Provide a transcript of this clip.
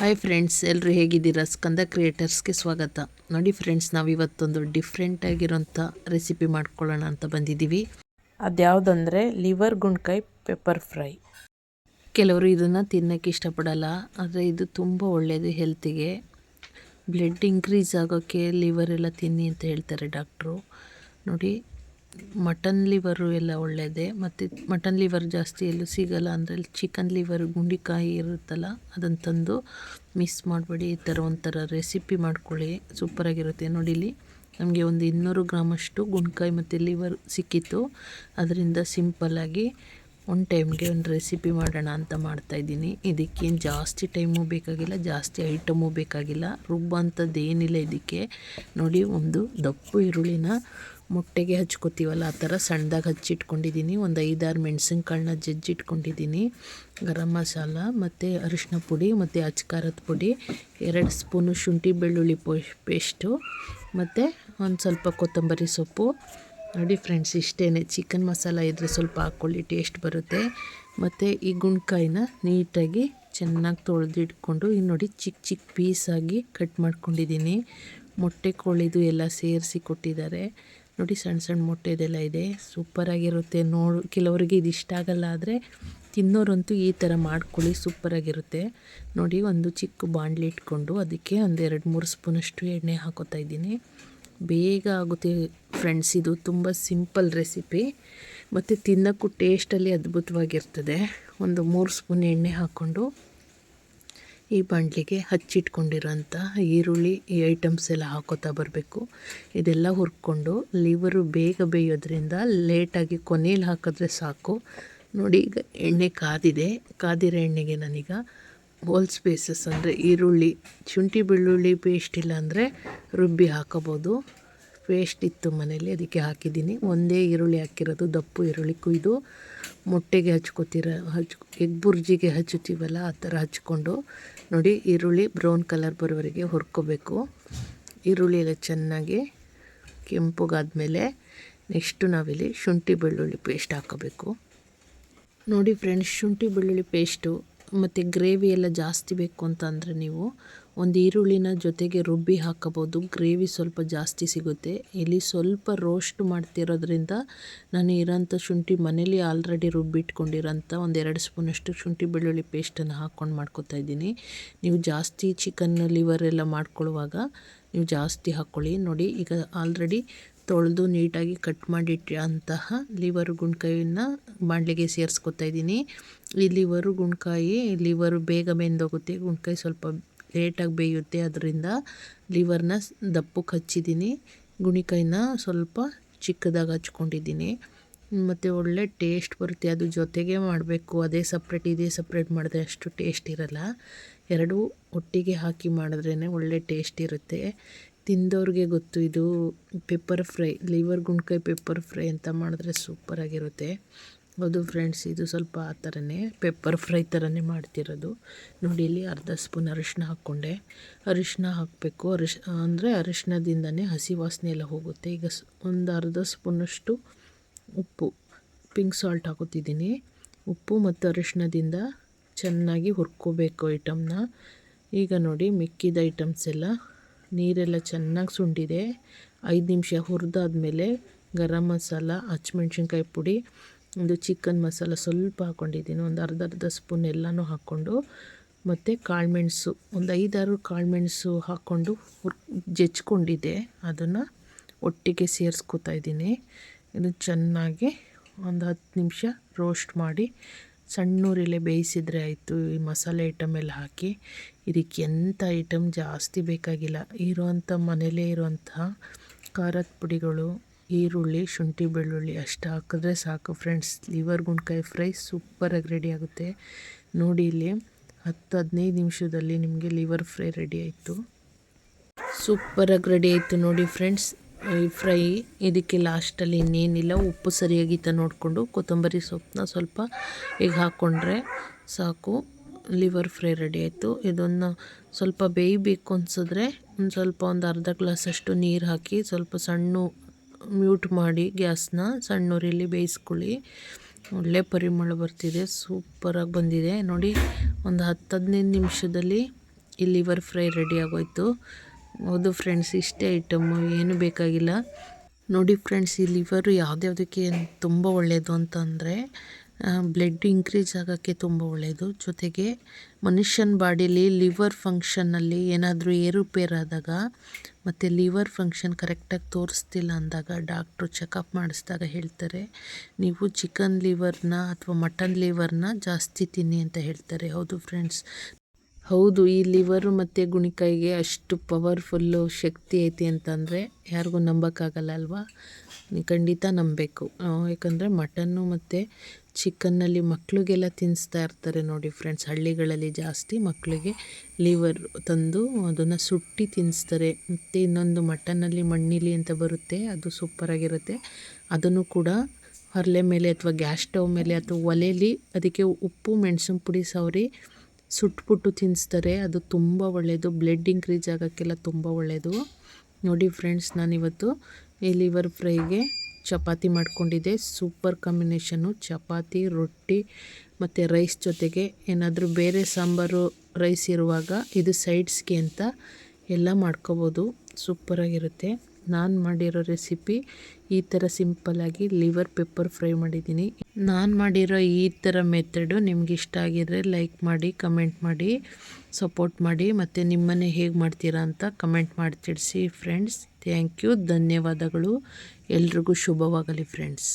Hi friends, ಎಲ್ಲರೂ ಹೇಗಿದ್ದೀರಾ? ಸ್ಕಂದ ಕ್ರಿಯೇಟರ್ಸ್ಗೆ ಸ್ವಾಗತ. ನೋಡಿ ಫ್ರೆಂಡ್ಸ್, ನಾವಿವತ್ತೊಂದು ಡಿಫ್ರೆಂಟ್ ಆಗಿರೋಂಥ ರೆಸಿಪಿ ಮಾಡ್ಕೊಳ್ಳೋಣ ಅಂತ ಬಂದಿದ್ದೀವಿ. ಅದ್ಯಾವುದಂದರೆ ಲಿವರ್ ಗುಂಡ್ಕಾಯಿ ಪೆಪ್ಪರ್ ಫ್ರೈ. ಕೆಲವರು ಇದನ್ನು ತಿನ್ನೋಕ್ಕೆ ಇಷ್ಟಪಡಲ್ಲ, ಆದರೆ ಇದು ತುಂಬ ಒಳ್ಳೆಯದು ಹೆಲ್ತಿಗೆ. ಬ್ಲಡ್ ಇನ್ಕ್ರೀಸ್ ಆಗೋಕ್ಕೆ ಲಿವರ್ ಎಲ್ಲ ತಿನ್ನಿ ಅಂತ ಹೇಳ್ತಾರೆ ಡಾಕ್ಟ್ರು. ನೋಡಿ, ಮಟನ್ ಲಿವರು ಎಲ್ಲ ಒಳ್ಳೆಯದೇ, ಮತ್ತು ಮಟನ್ ಲಿವರ್ ಜಾಸ್ತಿ ಎಲ್ಲೂ ಸಿಗೋಲ್ಲ. ಅಂದರೆ ಚಿಕನ್ ಲಿವರ್ ಗುಂಡಿಕಾಯಿ ಇರುತ್ತಲ್ಲ, ಅದನ್ನು ತಂದು ಮಿಸ್ ಮಾಡಬೇಡಿ. ಈ ಥರ ಒಂಥರ ರೆಸಿಪಿ ಮಾಡ್ಕೊಳ್ಳಿ, ಸೂಪರಾಗಿರುತ್ತೆ. ನೋಡಿ, ಇಲ್ಲಿ ನಮಗೆ ಒಂದು 200 ಗ್ರಾಮಷ್ಟು ಗುಂಡ್ಕಾಯಿ ಮತ್ತು ಲಿವರ್ ಸಿಕ್ಕಿತ್ತು. ಅದರಿಂದ ಸಿಂಪಲ್ಲಾಗಿ ಒಂದು ಟೈಮ್ಗೆ ಒಂದು ರೆಸಿಪಿ ಮಾಡೋಣ ಅಂತ ಮಾಡ್ತಾಯಿದ್ದೀನಿ. ಇದಕ್ಕೇನು ಜಾಸ್ತಿ ಟೈಮು ಬೇಕಾಗಿಲ್ಲ, ಜಾಸ್ತಿ ಐಟಮು ಬೇಕಾಗಿಲ್ಲ, ರುಬ್ಬಂಥದ್ದು ಏನಿಲ್ಲ ಇದಕ್ಕೆ. ನೋಡಿ, ಒಂದು ದಪ್ಪು ಈರುಳ್ಳಿನ ಮೊಟ್ಟೆಗೆ ಹಚ್ಕೋತೀವಲ್ಲ ಆ ಥರ ಸಣ್ಣದಾಗಿ ಹಚ್ಚಿಟ್ಕೊಂಡಿದ್ದೀನಿ. ಒಂದು 5-6 ಮೆಣಸಿನ್ಕಾಳನ್ನ ಜಜ್ಜಿಟ್ಕೊಂಡಿದ್ದೀನಿ. ಗರಂ ಮಸಾಲ ಮತ್ತು ಅರಿಶಿನ ಪುಡಿ ಮತ್ತು ಅಚ್ಕಾರದ ಪುಡಿ, 2 ಸ್ಪೂನು ಶುಂಠಿ ಬೆಳ್ಳುಳ್ಳಿ ಪೇಸ್ಟು ಮತ್ತು ಒಂದು ಸ್ವಲ್ಪ ಕೊತ್ತಂಬರಿ ಸೊಪ್ಪು. ನೋಡಿ ಫ್ರೆಂಡ್ಸ್, ಇಷ್ಟೇ. ಚಿಕನ್ ಮಸಾಲ ಇದ್ದರೆ ಸ್ವಲ್ಪ ಹಾಕ್ಕೊಳ್ಳಿ, ಟೇಸ್ಟ್ ಬರುತ್ತೆ. ಮತ್ತು ಈ ಗುಂಡ್ಕಾಯಿನ ನೀಟಾಗಿ ಚೆನ್ನಾಗಿ ತೊಳೆದಿಟ್ಕೊಂಡು, ಈಗ ನೋಡಿ ಚಿಕ್ಕ ಚಿಕ್ಕ ಪೀಸಾಗಿ ಕಟ್ ಮಾಡ್ಕೊಂಡಿದ್ದೀನಿ. ಮೊಟ್ಟೆ ಕೋಳಿದು ಎಲ್ಲ ಸೇರಿಸಿ ಕೊಟ್ಟಿದ್ದಾರೆ. ನೋಡಿ, ಸಣ್ಣ ಸಣ್ಣ ಮೊಟ್ಟೆದೆಲ್ಲ ಇದೆ, ಸೂಪರಾಗಿರುತ್ತೆ. ಕೆಲವರಿಗೆ ಇದು ಇಷ್ಟ ಆಗಲ್ಲ, ಆದರೆ ತಿನ್ನೋರಂತೂ ಈ ಥರ ಮಾಡ್ಕೊಳ್ಳಿ, ಸೂಪರಾಗಿರುತ್ತೆ. ನೋಡಿ, ಒಂದು ಚಿಕ್ಕ ಬಾಣಲಿ ಇಟ್ಕೊಂಡು ಅದಕ್ಕೆ ಒಂದು 2-3 ಸ್ಪೂನಷ್ಟು ಎಣ್ಣೆ ಹಾಕೋತಾ ಇದ್ದೀನಿ. ಬೇಗ ಆಗುತ್ತೆ ಫ್ರೆಂಡ್ಸ್, ಇದು ತುಂಬ ಸಿಂಪಲ್ ರೆಸಿಪಿ ಮತ್ತು ತಿನ್ನೋಕ್ಕೂ ಟೇಸ್ಟಲ್ಲಿ ಅದ್ಭುತವಾಗಿರ್ತದೆ. ಒಂದು 3 ಸ್ಪೂನ್ ಎಣ್ಣೆ ಹಾಕ್ಕೊಂಡು ಈ ಬಾಣಲಿಗೆ ಹಚ್ಚಿಟ್ಕೊಂಡಿರೋಂಥ ಈರುಳ್ಳಿ, ಈ ಐಟಮ್ಸ್ ಎಲ್ಲ ಹಾಕೋತಾ ಬರಬೇಕು. ಇದೆಲ್ಲ ಹುರ್ಕೊಂಡು ಲಿವರು ಬೇಗ ಬೇಯೋದ್ರಿಂದ ಲೇಟಾಗಿ ಕೊನೆಯಲ್ಲಿ ಹಾಕಿದ್ರೆ ಸಾಕು. ನೋಡಿ, ಈಗ ಎಣ್ಣೆ ಕಾದಿರೋ ಎಣ್ಣೆಗೆ ನಾನೀಗ ಹೋಲ್ ಸ್ಪೇಸಸ್ ಅಂದರೆ ಈರುಳ್ಳಿ, ಶುಂಠಿ ಬೆಳ್ಳುಳ್ಳಿ ಪೇಸ್ಟ್ ಇಲ್ಲ ಅಂದರೆ ರುಬ್ಬಿ ಹಾಕೋಬೋದು. ಪೇಸ್ಟ್ ಇತ್ತು ಮನೇಲಿ, ಅದಕ್ಕೆ ಹಾಕಿದ್ದೀನಿ. ಒಂದೇ ಈರುಳ್ಳಿ ಹಾಕಿರೋದು, ದಪ್ಪು ಈರುಳ್ಳಿ ಕುಯ್ದು ಮೊಟ್ಟೆಗೆ ಎಗ್ ಬುರ್ಜಿಗೆ ಹಚ್ಚುತ್ತೀವಲ್ಲ ಆ ಥರ ಹಚ್ಕೊಂಡು. ನೋಡಿ, ಈರುಳ್ಳಿ ಬ್ರೌನ್ ಕಲರ್ ಬರೋವರೆಗೆ ಹುರ್ಕೋಬೇಕು. ಈರುಳ್ಳಿ ಎಲ್ಲ ಚೆನ್ನಾಗಿ ಕೆಂಪುಗಾದ್ಮೇಲೆ ನೆಕ್ಸ್ಟು ನಾವಿಲ್ಲಿ ಶುಂಠಿ ಬೆಳ್ಳುಳ್ಳಿ ಪೇಸ್ಟ್ ಹಾಕೋಬೇಕು. ನೋಡಿ ಫ್ರೆಂಡ್ಸ್, ಶುಂಠಿ ಬೆಳ್ಳುಳ್ಳಿ ಪೇಸ್ಟು ಮತ್ತು ಗ್ರೇವಿ ಎಲ್ಲ ಜಾಸ್ತಿ ಬೇಕು ಅಂತ ಅಂದರೆ ನೀವು ಒಂದು ಈರುಳ್ಳಿನ ಜೊತೆಗೆ ರುಬ್ಬಿ ಹಾಕೋಬೋದು. ಗ್ರೇವಿ ಸ್ವಲ್ಪ ಜಾಸ್ತಿ ಸಿಗುತ್ತೆ. ಇಲ್ಲಿ ಸ್ವಲ್ಪ ರೋಸ್ಟ್ ಮಾಡ್ತಿರೋದ್ರಿಂದ ನಾನು ಇರೋಂಥ ಶುಂಠಿ ಮನೇಲಿ ಆಲ್ರೆಡಿ ರುಬ್ಬಿಟ್ಕೊಂಡಿರೋಂಥ ಒಂದು 2 ಸ್ಪೂನಷ್ಟು ಶುಂಠಿ ಬೆಳ್ಳುಳ್ಳಿ ಪೇಸ್ಟನ್ನು ಹಾಕ್ಕೊಂಡು ಮಾಡ್ಕೊತಾ ಇದ್ದೀನಿ. ನೀವು ಜಾಸ್ತಿ ಚಿಕನ್ ಲಿವರ್ ಎಲ್ಲ ಮಾಡ್ಕೊಳ್ಳುವಾಗ ನೀವು ಜಾಸ್ತಿ ಹಾಕ್ಕೊಳ್ಳಿ. ನೋಡಿ, ಈಗ ಆಲ್ರೆಡಿ ತೊಳೆದು ನೀಟಾಗಿ ಕಟ್ ಮಾಡಿಟ್ಟು ಅಂತಹ ಲಿವರು ಗುಂಡ್ಕಾಯಿನ ಬಾಣಲೆಗೆ ಸೇರಿಸ್ಕೊತಾ ಇದ್ದೀನಿ. ಈ ಲಿವರು ಬೇಗ ಬೆಂದೋಗುತ್ತೆ, ಗುಂಡ್ಕಾಯಿ ಸ್ವಲ್ಪ ಲೇಟಾಗಿ ಬೇಯುತ್ತೆ. ಅದರಿಂದ ಲಿವರ್ನ ದಪ್ಪಕ್ಕೆ ಹಚ್ಚಿದ್ದೀನಿ, ಗುಣಿಕಾಯಿನ ಸ್ವಲ್ಪ ಚಿಕ್ಕದಾಗಿ ಹಚ್ಕೊಂಡಿದ್ದೀನಿ. ಮತ್ತು ಒಳ್ಳೆ ಟೇಸ್ಟ್ ಬರುತ್ತೆ. ಅದು ಜೊತೆಗೆ ಮಾಡಬೇಕು, ಅದೇ ಸಪ್ರೇಟ್ ಇದೇ ಸಪ್ರೇಟ್ ಮಾಡಿದ್ರೆ ಅಷ್ಟು ಟೇಸ್ಟ್ ಇರಲ್ಲ. ಎರಡೂ ಒಟ್ಟಿಗೆ ಹಾಕಿ ಮಾಡಿದ್ರೇ ಒಳ್ಳೆ ಟೇಸ್ಟ್ ಇರುತ್ತೆ. ತಿಂದವ್ರಿಗೆ ಗೊತ್ತು, ಇದು ಪೆಪ್ಪರ್ ಫ್ರೈ, ಲಿವರ್ ಗುಂಡ್ಕಾಯಿ ಪೆಪ್ಪರ್ ಫ್ರೈ ಅಂತ ಮಾಡಿದ್ರೆ ಸೂಪರಾಗಿರುತ್ತೆ. ಹೌದು ಫ್ರೆಂಡ್ಸ್, ಇದು ಸ್ವಲ್ಪ ಆ ಥರನೇ ಪೆಪ್ಪರ್ ಫ್ರೈ ಥರನೇ ಮಾಡ್ತಿರೋದು. ನೋಡಿ, ಇಲ್ಲಿ ಅರ್ಧ ಸ್ಪೂನ್ ಅರಿಶಿನ ಹಾಕ್ಕೊಂಡೆ. ಅರಿಶಿನ ಹಾಕಬೇಕು, ಅಂದರೆ ಅರಿಶಿನದಿಂದನೇ ಹಸಿ ವಾಸನೆ ಎಲ್ಲ ಹೋಗುತ್ತೆ. ಈಗ ಒಂದು ಅರ್ಧ ಸ್ಪೂನಷ್ಟು ಉಪ್ಪು, ಪಿಂಕ್ ಸಾಲ್ಟ್ ಹಾಕೋತಿದ್ದೀನಿ. ಉಪ್ಪು ಮತ್ತು ಅರಿಶಿನದಿಂದ ಚೆನ್ನಾಗಿ ಹುರ್ಕೋಬೇಕು ಐಟಮ್ನ. ಈಗ ನೋಡಿ, ಮಿಕ್ಕಿದ ಐಟಮ್ಸ್ ಎಲ್ಲ ನೀರೆಲ್ಲ ಚೆನ್ನಾಗಿ ಸುಂಡಿದೆ. 5 ನಿಮಿಷ ಹುರಿದಾದ್ಮೇಲೆ ಗರಂ ಮಸಾಲ, ಹಸಿಮೆಣ್ಸಿನ್ಕಾಯಿ ಪುಡಿ, ಒಂದು ಚಿಕನ್ ಮಸಾಲ ಸ್ವಲ್ಪ ಹಾಕ್ಕೊಂಡಿದ್ದೀನಿ. ಒಂದು ಅರ್ಧ ಸ್ಪೂನ್ ಎಲ್ಲನೂ ಹಾಕ್ಕೊಂಡು, ಮತ್ತು ಕಾಳುಮೆಣಸು ಒಂದು 5-6 ಕಾಳುಮೆಣಸು ಹಾಕ್ಕೊಂಡು ಜಜ್ಕೊಂಡಿದ್ದೆ, ಅದನ್ನು ಒಟ್ಟಿಗೆ ಸೇರಿಸ್ಕೊತಾ ಇದ್ದೀನಿ. ಇದು ಚೆನ್ನಾಗಿ ಒಂದು 10 ನಿಮಿಷ ರೋಸ್ಟ್ ಮಾಡಿ ಸಣ್ಣೂರಿಲೆ ಬೇಯಿಸಿದರೆ ಆಯಿತು. ಈ ಮಸಾಲೆ ಐಟಮ್ ಎಲ್ಲ ಹಾಕಿ, ಇದಕ್ಕೆ ಎಂಥ ಐಟಮ್ ಜಾಸ್ತಿ ಬೇಕಾಗಿಲ್ಲ. ಮನೇಲೇ ಇರುವಂತಹ ಖಾರದ ಪುಡಿಗಳು, ಈರುಳ್ಳಿ, ಶುಂಠಿ ಬೆಳ್ಳುಳ್ಳಿ ಅಷ್ಟು ಹಾಕಿದ್ರೆ ಸಾಕು ಫ್ರೆಂಡ್ಸ್. ಲಿವರ್ ಗುಂಡ್ಕಾಯಿ ಫ್ರೈ ಸೂಪರಾಗಿ ರೆಡಿ ಆಗುತ್ತೆ. ನೋಡಿ, ಇಲ್ಲಿ 10-15 ನಿಮಿಷದಲ್ಲಿ ನಿಮಗೆ ಲಿವರ್ ಫ್ರೈ ರೆಡಿ ಆಯಿತು. ಸೂಪರಾಗಿ ರೆಡಿ ಆಯಿತು ನೋಡಿ ಫ್ರೆಂಡ್ಸ್ ಈ ಫ್ರೈ. ಇದಕ್ಕೆ ಲಾಸ್ಟಲ್ಲಿ ಇನ್ನೇನಿಲ್ಲ, ಉಪ್ಪು ಸರಿಯಾಗಿತ್ತ ನೋಡಿಕೊಂಡು ಕೊತ್ತಂಬರಿ ಸೊಪ್ಪನ್ನ ಸ್ವಲ್ಪ ಈಗ ಹಾಕ್ಕೊಂಡ್ರೆ ಸಾಕು. ಲಿವರ್ ಫ್ರೈ ರೆಡಿ ಆಯಿತು. ಇದನ್ನು ಸ್ವಲ್ಪ ಬೇಯಬೇಕು ಅನಿಸಿದ್ರೆ ಒಂದು ಅರ್ಧ ಗ್ಲಾಸಷ್ಟು ನೀರು ಹಾಕಿ ಸ್ವಲ್ಪ ಮ್ಯೂಟ್ ಮಾಡಿ ಗ್ಯಾಸ್ನ, ಸಣ್ಣೂರಲ್ಲಿ ಬೇಯಿಸ್ಕೊಳ್ಳಿ. ಒಳ್ಳೆ ಪರಿಮಳ ಬರ್ತಿದೆ, ಸೂಪರಾಗಿ ಬಂದಿದೆ ನೋಡಿ. ಒಂದು 10-15 ನಿಮಿಷದಲ್ಲಿ ಈ ಲಿವರ್ ಫ್ರೈ ರೆಡಿ ಆಗೋಯ್ತು. ಹೌದು ಫ್ರೆಂಡ್ಸ್, ಇಷ್ಟೇ ಐಟಮ್ಮು, ಏನು ಬೇಕಾಗಿಲ್ಲ. ನೋಡಿ ಫ್ರೆಂಡ್ಸ್, ಈ ಲಿವರು ಯಾವುದ್ಯಾವುದಕ್ಕೆ ತುಂಬ ಒಳ್ಳೆಯದು ಅಂತಂದರೆ ಬ್ಲಡ್ ಇನ್ಕ್ರೀಸ್ ಆಗೋಕ್ಕೆ ತುಂಬ ಒಳ್ಳೆಯದು. ಜೊತೆಗೆ ಮನುಷ್ಯನ ಬಾಡೀಲಿ ಲಿವರ್ ಫಂಕ್ಷನ್ನಲ್ಲಿ ಏನಾದರೂ ಏರುಪೇರಾದಾಗ ಮತ್ತು ಲಿವರ್ ಫಂಕ್ಷನ್ ಕರೆಕ್ಟಾಗಿ ತೋರಿಸ್ತಿಲ್ಲ ಅಂದಾಗ ಡಾಕ್ಟ್ರು ಚೆಕಪ್ ಮಾಡಿಸಿದಾಗ ಹೇಳ್ತಾರೆ, ನೀವು ಚಿಕನ್ ಲಿವರ್ನ ಅಥವಾ ಮಟನ್ ಲಿವರ್ನ ಜಾಸ್ತಿ ತಿನ್ನಿ ಅಂತ ಹೇಳ್ತಾರೆ. ಹೌದು ಫ್ರೆಂಡ್ಸ್, ಹೌದು, ಈ ಲಿವರು ಮತ್ತು ಗುಣಿಕಾಯಿಗೆ ಅಷ್ಟು ಪವರ್ಫುಲ್ಲು ಶಕ್ತಿ ಐತಿ ಅಂತಂದರೆ ಯಾರಿಗೂ ನಂಬೋಕ್ಕಾಗಲ್ಲ ಅಲ್ವಾ? ನೀವು ಖಂಡಿತ ನಂಬಬೇಕು. ಯಾಕಂದರೆ ಮಟನ್ನು ಮತ್ತು ಚಿಕನ್ನಲ್ಲಿ ಮಕ್ಕಳಿಗೆಲ್ಲ ತಿನ್ನಿಸ್ತಾ ಇರ್ತಾರೆ ನೋಡಿ ಫ್ರೆಂಡ್ಸ್. ಹಳ್ಳಿಗಳಲ್ಲಿ ಜಾಸ್ತಿ ಮಕ್ಕಳಿಗೆ ಲಿವರ್ ತಂದು ಅದನ್ನು ಸುಟ್ಟು ತಿನ್ನಿಸ್ತಾರೆ. ಮತ್ತು ಇನ್ನೊಂದು ಮಟನ್ನಲ್ಲಿ ಮಣ್ಣಿಲಿ ಅಂತ ಬರುತ್ತೆ, ಅದು ಸೂಪರಾಗಿರುತ್ತೆ. ಅದನ್ನು ಕೂಡ ಹರಳೆ ಮೇಲೆ ಅಥವಾ ಗ್ಯಾಸ್ ಸ್ಟವ್ ಮೇಲೆ ಅಥವಾ ಒಲೆಯಲ್ಲಿ ಅದಕ್ಕೆ ಉಪ್ಪು ಮೆಣಸಿನ ಪುಡಿ ಸವರಿ ಸುಟ್ಬಿಟ್ಟು ತಿನ್ನಿಸ್ತಾರೆ. ಅದು ತುಂಬ ಒಳ್ಳೆಯದು, ಬ್ಲಡ್ ಇನ್ಕ್ರೀಸ್ ಆಗೋಕ್ಕೆಲ್ಲ ತುಂಬ ಒಳ್ಳೆಯದು. ನೋಡಿ ಫ್ರೆಂಡ್ಸ್, ನಾನಿವತ್ತು ಈ ಲಿವರ್ ಫ್ರೈಗೆ ಚಪಾತಿ ಮಾಡ್ಕೊಂಡಿದ್ದೆ. ಸೂಪರ್ ಕಾಂಬಿನೇಷನ್ನು, ಚಪಾತಿ, ರೊಟ್ಟಿ ಮತ್ತು ರೈಸ್ ಜೊತೆಗೆ ಏನಾದರೂ ಬೇರೆ ಸಾಂಬಾರು ರೈಸ್ ಇರುವಾಗ ಇದು ಸೈಡ್ಸ್ಗೆ ಅಂತ ಎಲ್ಲ ಮಾಡ್ಕೋಬೋದು. ಸೂಪರಾಗಿರುತ್ತೆ. ನಾನು ಮಾಡಿರೋ ರೆಸಿಪಿ ಈ ಥರ ಸಿಂಪಲ್ಲಾಗಿ ಲಿವರ್ ಪೆಪ್ಪರ್ ಫ್ರೈ ಮಾಡಿದ್ದೀನಿ. ನಾನು ಮಾಡಿರೋ ಈ ಥರ ಮೆಥಡು ನಿಮ್ಗೆ ಇಷ್ಟ ಆಗಿದ್ರೆ ಲೈಕ್ ಮಾಡಿ, ಕಮೆಂಟ್ ಮಾಡಿ, ಸಪೋರ್ಟ್ ಮಾಡಿ, ಮತ್ತು ನಿಮ್ಮನೆ ಹೇಗೆ ಮಾಡ್ತೀರಾ ಅಂತ ಕಮೆಂಟ್ ಮಾಡಿ ತಿಳಿಸಿ ಫ್ರೆಂಡ್ಸ್. ಥ್ಯಾಂಕ್ ಯು, ಧನ್ಯವಾದಗಳು. ಎಲ್ರಿಗೂ ಶುಭವಾಗಲಿ ಫ್ರೆಂಡ್ಸ್.